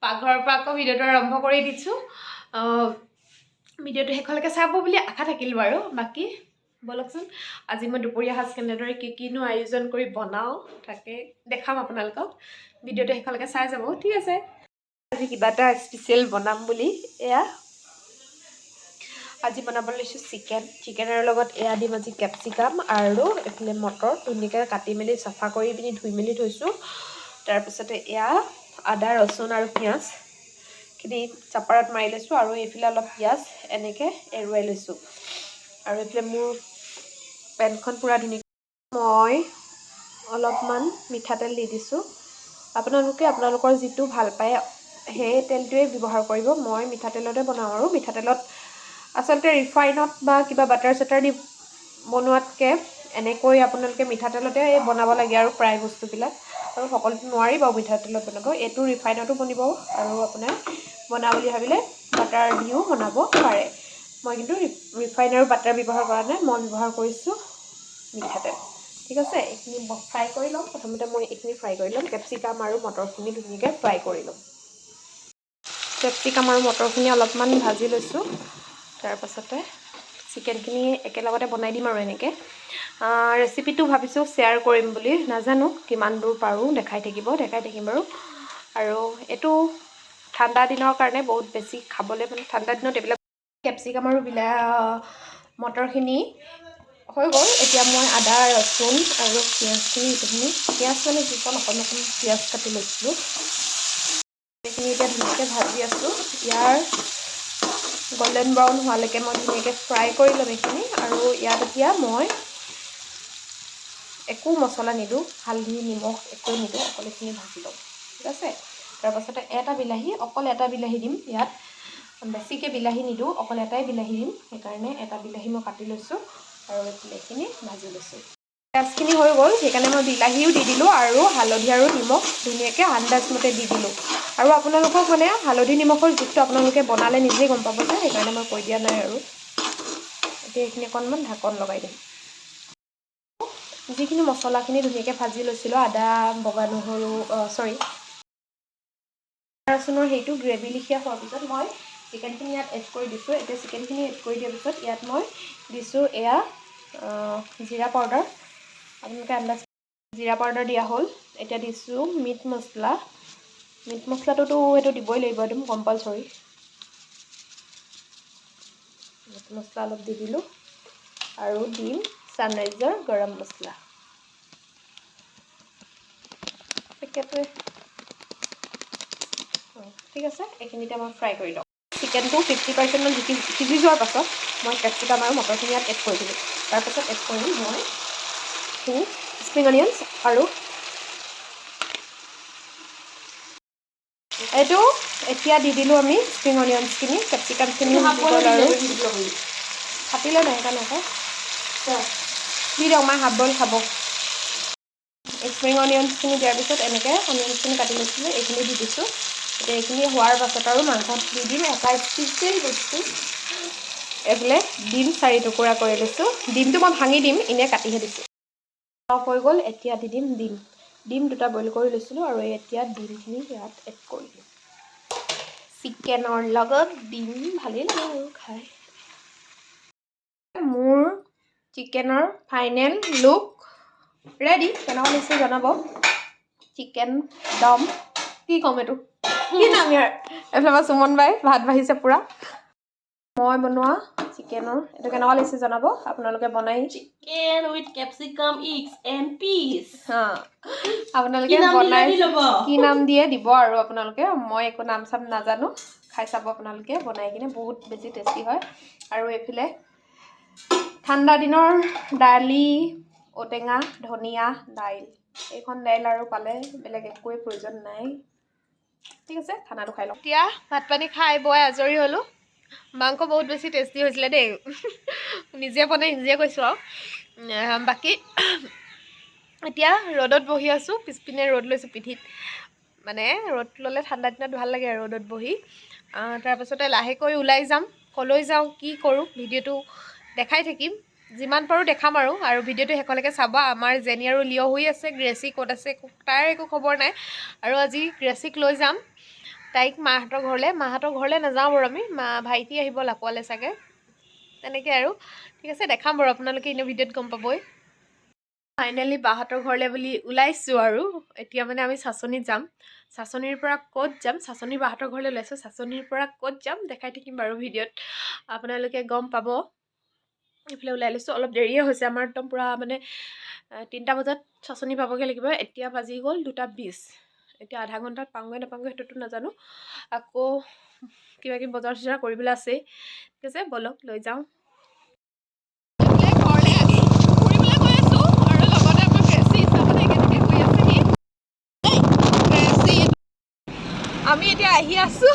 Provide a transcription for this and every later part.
পাকঘৰৰ পৰা আকৌ ভিডিঅ'টো আৰম্ভ কৰি দিছোঁ ভিডিঅ'টো শেষলৈকে চাব বুলি আশা থাকিল বাৰু বাকী বলকচোন আজি মই দুপৰীয়া সাজ কেনেদৰে কিনো আয়োজন কৰি বনাওঁ তাকে দেখাম আপোনালোকক ভিডিঅ'টো শেষলৈকে চাই যাব ঠিক আছে আজি কিবা এটা স্পেচিয়েল বনাম বুলি এয়া আজি বনাব লৈছোঁ চিকেনৰ লগত এয়া দিম আজি কেপচিকাম আৰু এফালে মটৰ ধুনীয়াকৈ কাটি মেলি চাফা কৰি পিনি ধুই মেলি থৈছোঁ তাৰপিছতে এয়া আদা ৰচুন আৰু পিঁয়াজখিনি চাপাৰত মাৰি লৈছোঁ আৰু এইফালে অলপ পিঁয়াজ এনেকৈ এৰুৱাই লৈছোঁ আৰু এইফালে মোৰ পেনখন পূৰা ধুনীয়া মই অলপমান মিঠাতেল দি দিছোঁ আপোনালোকে আপোনালোকৰ যিটো ভাল পায় সেই তেলটোৱে ব্যৱহাৰ কৰিব মই মিঠাতেলতে বনাওঁ আৰু মিঠাতেলত আচলতে ৰিফাইনত বা কিবা বাটাৰ চাটাৰ দি বনোৱাতকৈ এনেকৈ আপোনালোকে মিঠাতেলতে বনাব লাগে আৰু প্ৰায় বস্তুবিলাক আৰু সকলোতো নোৱাৰি বাৰু মিঠাতেলত বনাব এইটো ৰিফাইনতো বনিব আৰু আপোনাৰ বনাওঁ বুলি ভাবিলে বাটাৰ দিও বনাব পাৰে মই কিন্তু ৰিফাইন আৰু বাটাৰ ব্যৱহাৰ কৰা নাই মই ব্যৱহাৰ কৰিছোঁ মিঠাতেল ঠিক আছে এইখিনি ফ্ৰাই কৰি ল'ম প্ৰথমতে মই এইখিনি ফ্ৰাই কৰি ল'ম কেপচিকাম আৰু মটৰখিনি ধুনীয়াকৈ ফ্ৰাই কৰি ল'ম কেপচিকাম আৰু মটৰখিনি অলপমান ভাজি লৈছোঁ তাৰপাছতে চিকেনখিনি একেলগতে বনাই দিম আৰু এনেকৈ ৰেচিপিটো ভাবিছোঁ শ্বেয়াৰ কৰিম বুলি নাজানো কিমান দূৰ পাৰোঁ দেখাই থাকিম বাৰু আৰু এইটো ঠাণ্ডা দিনৰ কাৰণে বহুত বেছি খাবলৈ মানে ঠাণ্ডা দিনত এইবিলাক কেপচিকাম আৰু মটৰখিনি হৈ গ'ল এতিয়া মই আদা ৰচুন আৰু পিঁয়াজখিনি পিঁয়াজ মানে যিকণ অকণ পিঁয়াজ কাটি লৈছিলোঁ সেইখিনি এতিয়া ধুনীয়াকৈ ভাজি আছোঁ ইয়াৰ গল্ডেন ব্ৰাউন হোৱালৈকে মই ধুনীয়াকৈ ফ্ৰাই কৰি ল'ম এইখিনি আৰু ইয়াত এতিয়া মই একো মছলা নিদিওঁ হালধি নিমখ একো নিদিওঁ অকল এইখিনি ভাজি ল'ম ঠিক আছে তাৰপাছতে অকল এটা বিলাহী দিম ইয়াত বেছিকৈ বিলাহী নিদিওঁ অকল এটাই বিলাহী দিম সেইকাৰণে এটা বিলাহী মই কাটি লৈছোঁ আৰু এইখিনি ভাজি লৈছোঁ পিঁয়াজখিনি হৈ গ'ল সেইকাৰণে মই বিলাহীও দি দিলোঁ আৰু হালধি আৰু নিমখ ধুনীয়াকৈ আন্দাজমতে দি দিলোঁ আৰু আপোনালোকক মানে হালধি নিমখৰ জোখটো আপোনালোকে বনালে নিজেই গম পাব যে সেইকাৰণে মই কৈ দিয়া নাই আৰু এতিয়া এইখিনি অকণমান ঢাকন লগাই দিম যিখিনি মছলাখিনি ধুনীয়াকৈ ভাজি লৈছিলোঁ আদা বগা নহৰু ৰচুনৰ সেইটো গ্ৰেভি লিখীয়া হোৱাৰ পিছত মই চিকেনখিনি ইয়াত এড কৰি দিছোঁ এতিয়া চিকেনখিনি এড কৰি দিয়াৰ পিছত ইয়াত মই দিছোঁ এয়া জিৰা পাউডাৰ আপোনালোকে আন্দাজ জিৰা পাউডাৰ দিয়া হ'ল এতিয়া দিছোঁ মিট মছলাটোতো সেইটো দিবই লাগিব একদম কম্পালচৰি মিট মছলা অলপ দি দিলোঁ আৰু দিম ছানৰাইজৰ গৰম মছলা পেকেটোৱে ঠিক আছে এইখিনিতে মই ফ্ৰাই কৰি লওঁ চিকেনটো 50% মান সিজি যোৱাৰ পাছত মই কেপচিকাম আৰু মটৰখিনি ইয়াত এড কৰি দিলোঁ তাৰপাছত এড কৰিম মই স্প্ৰিং অনিয়নছ আৰু এইটো এতিয়া দি দিলোঁ আমি স্প্ৰিং অনিয়নছখিনি কেপচিকামখিনি আৰু কাটিলে নাই সেইকাৰণে আকৌ দি দিয়ক মায়ে হাফ বইল খাব স্প্ৰিং অনিয়নছখিনি দিয়াৰ পিছত এনেকৈ অনিয়নছখিনি কাটি লৈছিলোঁ এইখিনি দি দিছোঁ এতিয়া এইখিনি হোৱাৰ পাছত আৰু মাংসত দি দিম এটা স্পেচিয়েল বস্তু এইফালে ডিম 4 টুকুৰা কৰি লৈছোঁ ডিমটো মই ভাঙি দিম এনেই কাটিহে দিছোঁ অফ হৈ গ'ল এতিয়া দি দিম ডিম 2টা বইল কৰি লৈছিলোঁ আৰু এতিয়া ডিমখিনি ইয়াত এড কৰি দিম চিকেনৰ লগত ডিম ভালেই লাগে আৰু খাই মোৰ চিকেনৰ ফাইনেল লুক ৰেডি কেনেকুৱা লাগিছে জনাব চিকেন দম কি ক'ম এইটো কি নাম ইয়াৰ এইফালে সুমন বাই ভাত বাঢ়িছে পূৰা মই বনোৱা চিকেনৰ এইটো কেনেকুৱা লাগিছে জনাব আপোনালোকে বনাই chicken with capsicum eggs and পিচ আপোনালোকে বনাই কি নাম দিয়ে দিব আৰু আপোনালোকে মই একো নাম চাম নাজানো খাই চাব আপোনালোকে বনাই কিনে বহুত বেছি টেষ্টি হয় আৰু এইফালে ঠাণ্ডা দিনৰ দালি ঔটেঙা ধনিয়া দাইল এইখন দাইল আৰু পালে বেলেগ একোৱেই প্ৰয়োজন নাই ঠিক আছে খানাটো খাই লওঁ এতিয়া ভাত পানী খাই বৈ আজৰি হ'লোঁ মাংস বহুত বেছি টেষ্টি হৈছিলে দেই নিজে বনাই নিজে কৈছোঁ আৰু বাকী এতিয়া ৰ'দত বহি আছোঁ পিছপিনে ৰ'দ লৈছোঁ পিঠিত মানে ৰ'দ ল'লে ঠাণ্ডা দিনত ভাল লাগে আৰু ৰ'দত বহি তাৰপাছতে লাহেকৈ ওলাই যাম কলৈ যাওঁ কি কৰোঁ ভিডিঅ'টো দেখাই থাকিম যিমান পাৰোঁ দেখাম আৰু ভিডিঅ'টো শেষলৈকে চাব আমাৰ জেনি আৰু লিঅ' হৈ আছে গ্ৰেচি ক'ত আছে তাৰ একো খবৰ নাই আৰু আজি গ্ৰেচিক লৈ যাম তাইক মাহঁতৰ ঘৰলৈ নাযাওঁ বাৰু আমি ভাইটি আহিব লাকোৱালে চাগে তেনেকৈ আৰু ঠিক আছে দেখাম বাৰু আপোনালোকে এনেও ভিডিঅ'ত গম পাবই ফাইনেলি বাহঁতৰ ঘৰলৈ বুলি ওলাইছোঁ আৰু এতিয়া মানে আমি চাচনিত যাম চাচনিৰ পৰা ক'ত যাম চাচনিৰ বাহঁতৰ ঘৰলৈ ওলাইছোঁ চাচনিৰ পৰা ক'ত যাম দেখাই থাকিম বাৰু ভিডিঅ'ত আপোনালোকে গম পাব এইফালে ওলাই লৈছোঁ অলপ দেৰিয়ে হৈছে আমাৰ একদম পূৰা মানে 3টা বজাত চাচনি পাবগৈ লাগিব এতিয়া বাজি গ'ল 2:20 এতিয়া আধা ঘণ্টাত পাওঁগৈ নাপাওঁগৈ সেইটোতো নাজানো আকৌ কিবা কিবি বজাৰ চজাৰ কৰিবলৈ আছেই ঠিক আছে ব'লক লৈ যাওঁ আমি এতিয়া আহি আছোঁ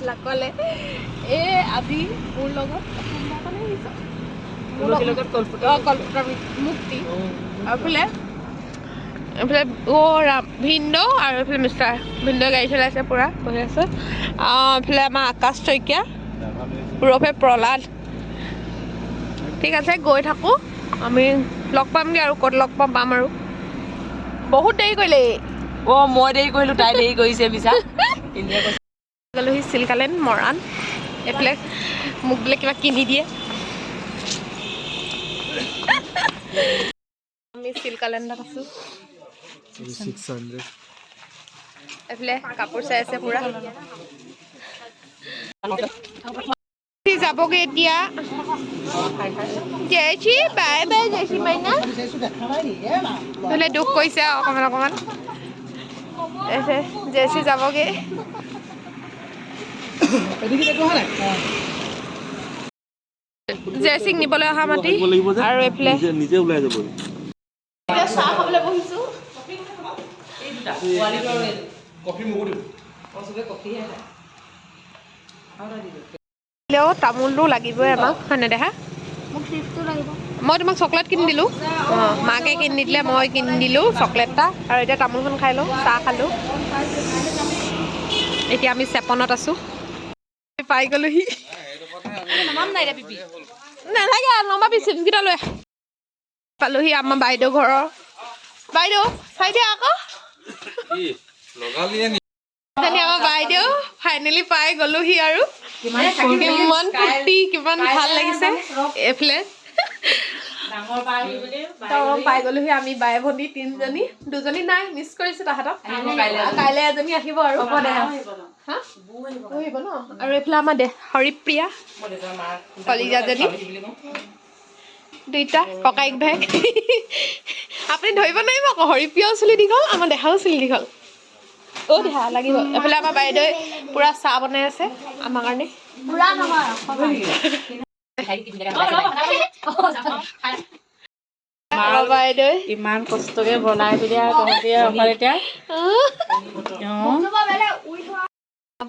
লাকোৱালে আজি মোৰ লগত কল্পতা মুক্তি আৰু এইফালে ৰাম ভিন্দৌ আৰু এইফালে মিষ্টাৰ ভিন্দৌ গাড়ী চলাইছে পূৰা বহি আছে এইফালে আমাৰ আকাশ শইকীয়া ওৰফে প্ৰহ্লাদ ঠিক আছে গৈ থাকোঁ আমি লগ পামগৈ আৰু ক'ত লগ পাম আৰু বহুত দেৰি কৰিলে মই দেৰি কৰিলোঁ তাই দেৰি কৰিছে বিছা গ'লোহি চিল্কালেণ্ড মৰাণ এইফালে মোক বোলে কিবা কিনি দিয়ে আমি চিল্কালেণ্ডত আছোঁ এইফালে কাপোৰ চাই আছে পূৰা যাবগৈ এতিয়া জয়শ্ৰী বাই বাই জয়শ্ৰী মাইনা এইফালে দুখ কৰিছে অকণমান জয়শ্ৰী যাবগৈ জয়শ্ৰীক নিবলৈ অহা মাতি আৰু এইফালে নিজে ওলাই যাব চাহ খাবলৈ বহিছোঁ তামোলটো লাগিবই আমাক হয় নেদেখা মই তোমাক চকলেট কিনি দিলোঁ মাকে কিনি দিলে মই কিনি দিলোঁ চকলেট এটা আৰু এতিয়া তামোলখন খাই লওঁ চাহ খালোঁ এতিয়া আমি চেপনত আছোঁ পাই গ'লোহি নালাগে নমাবি চিপছকেইটা লৈ পালোহি আমাৰ বাইদেউ ঘৰৰ বাইদেউ চাই দিয়া আকৌ আমাৰ বাইদেউ ফাইনেলি পাই গ'লোহি আৰু কিমান ফূৰ্তি কিমান ভাল লাগিছে এইফালে পাই গ'লোহি আমি বাই ভণ্টি 3জনী 2জনী নাই মিছ কৰিছোঁ তাহাঁতক কাইলৈ এজনী আহিব আৰু আহিব ন আৰু এইফালে আমাৰ হৰিপ্ৰিয়া কলিজাজনী 2টা ককাইক ভাইক আপুনি ধৰিব নোৱাৰিব আকৌ হৰিপ্ৰিয়াও চুলি দীঘল আমাৰ দেহাও চুলি দীঘল দেহা লাগিব এইফালে আমাৰ বাইদেৱে পূৰা চাহ বনাই আছে আমাৰ কাৰণে বাইদেউ ইমান কষ্টকে বনাই পিনে এতিয়া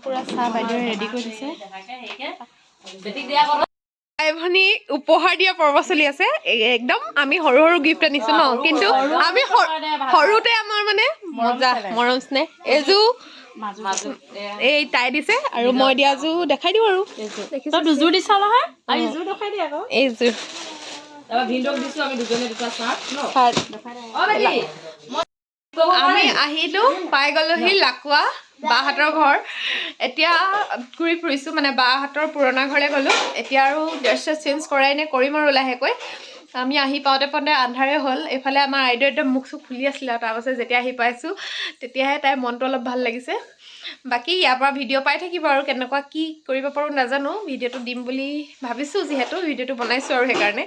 পূৰা চাহ বাইদেৱে ৰেডি কৰি দিছে ভাই ভনী উপহাৰ দিয়া পৰ্ব চলি আছে একদম আমি সৰু সৰু গিফ্ট আনিছো ন কিন্তু আমি সৰুতে আমাৰ মানে মজা মৰম স্নেহ এইযোৰ এই তাই দিছে আৰু মই দিয়াযোৰ দেখাই দিওঁ আৰু দুযোৰ দিছা নহয় এইযোৰ দেখাই দিয়া আকৌ এইযোৰ আমি আহিলো পাই গ'লোহি লাকুৱা বাহঁতৰ ঘৰ এতিয়া ঘূৰি ফুৰিছোঁ মানে বাহঁতৰ পুৰণা ঘৰলৈ গ'লোঁ এতিয়া আৰু ড্ৰেছ চেঞ্জ কৰাই নে কৰিম আৰু লাহেকৈ আমি আহি পাওঁতে আন্ধাৰে হ'ল এইফালে আমাৰ আইদেউ একদম মুখ চুখ ফুলি আছিলে আৰু তাৰপাছত যেতিয়া আহি পাইছোঁ তেতিয়াহে তাইৰ মনটো অলপ ভাল লাগিছে বাকী ইয়াৰ পৰা ভিডিঅ' পাই থাকিব আৰু কেনেকুৱা কি কৰিব পাৰোঁ নাজানো ভিডিঅ'টো দিম বুলি ভাবিছোঁ যিহেতু ভিডিঅ'টো বনাইছোঁ আৰু সেইকাৰণে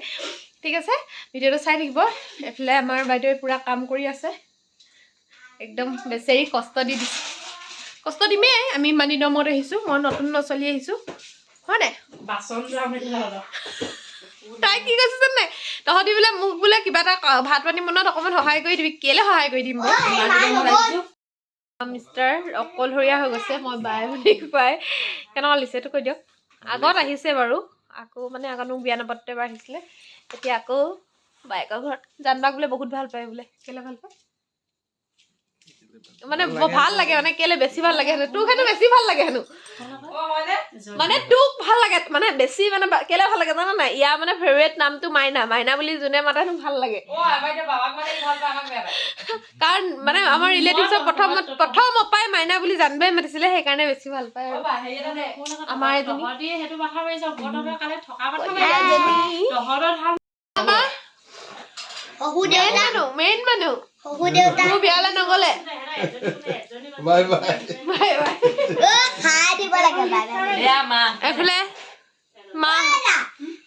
ঠিক আছে ভিডিঅ'টো চাই থাকিব এইফালে আমাৰ বাইদেৱে পূৰা কাম কৰি আছে একদম বেচেৰি কষ্ট দিমেই আমি ইমান দিনৰ মূৰত আহিছোঁ মই নতুন নচলি আহিছোঁ হয় নাই তাই কি কৈছে জান নাই তহঁতি বোলে মোক বোলে কিবা এটা ভাত পানী বনোৱাত অকণমান সহায় কৰি দিবি কেলৈ সহায় কৰি দিম মিষ্টাৰ অকলশৰীয়া হৈ গৈছে মই বাই বুলি পাই কেনেকুৱা লাগিছে এইটো কৈ দিয়ক আগত আহিছে বাৰু আকৌ মানে আগত মোক বিয়া নাপাতোতে এবাৰ আহিছিলে এতিয়া আকৌ বাইকৰ ঘৰত জানবাক বোলে বহুত ভাল পায় বোলে কেলৈ ভাল পায় মানে ভাল লাগে মানে কেলে বেছি ভাল লাগে হেনো তোক হেনো বেছি ভাল লাগে হেনো মানে তোক ভাল লাগে মানে বেছি মানে কেলে ভাল লাগে জানা নাই ইয়াৰ মানে ফেভৰেট নামটো মাইনা বুলি যোনে মাতে হেনো ভাল লাগে কাৰণ মানে আমাৰ ৰিলেটিভছৰ প্ৰথম অপাই মাইনা বুলি জানবাই মাতিছিলে সেইকাৰণে বেছি ভাল পায় আৰু আমাৰ এজনী সেইটো মাথা মাৰিছে বৰদৰ কালে থকা মাথা মাৰিছে তহৰৰ ধান শহু দেউতা মেইন মানুহ শহু দেউতা মোৰ বিয়ালে নগলে বাই বাই বাই বাই খাই দিব লাগে বাই বাই এয়া মা এফালে মা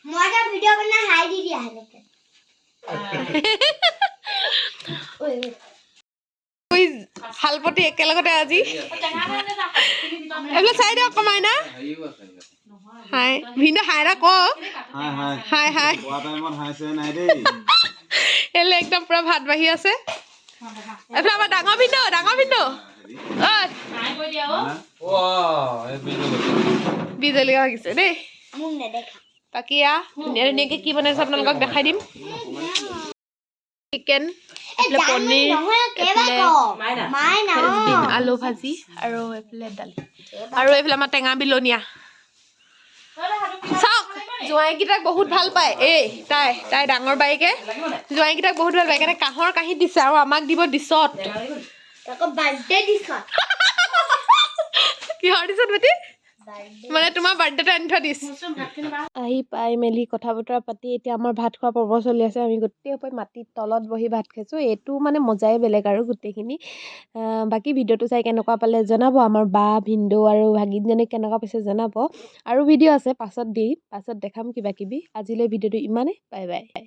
মই এটা ভিডিঅ' বনাই হাই দি দিয়া হেনেকে শালপতি একেলগতে আজি এইফালে চাই দিয়ক অকমাই না হাই ভিন্ন হাই ৰা ক হাই হাই এলে একদম পুৰা ভাত বাঢ়ি আছে এইফালে আমাৰ ডাঙৰ ভিন্ন বিজলকীয়া লাগিছে দেই মোক নেদেখা বাকী ধুনীয়া ধুনীয়াকে কি বনাইছে আপোনালোকক দেখাই দিম চিকেন পনীৰ আলু ভাজি আৰু এইফালে দালি আৰু এইফালে আমাৰ টেঙা বিলনীয়া চাওক জোঁৱাইকেইটাক বহুত ভাল পায় তাই ডাঙৰ বাইকে জোঁৱাইকেইটাক বহুত ভাল পায় সেইকাৰণে কাঁহৰ কাঁহীত দিছে আৰু আমাক দিব ডিছত কিহৰ ডিছত বেটি মানে তোমাৰ বাৰ্থডেটো আনি থৈ দিছ আহি পাই মেলি কথা বতৰা পাতি এতিয়া আমাৰ ভাত খোৱা পৰ্ব চলি আছে আমি গোটেই সোপাই মাটিত তলত বহি ভাত খাইছোঁ এইটো মানে মজাই বেলেগ আৰু গোটেইখিনি বাকী ভিডিঅ'টো চাই কেনেকুৱা পালে জনাব আমাৰ বা ভিনদেউ আৰু ভাগিনজনীক কেনেকুৱা পাইছে জনাব আৰু ভিডিঅ' আছে পাছত দেখাম কিবা কিবি আজিলৈ ভিডিঅ'টো ইমানেই বাই বাই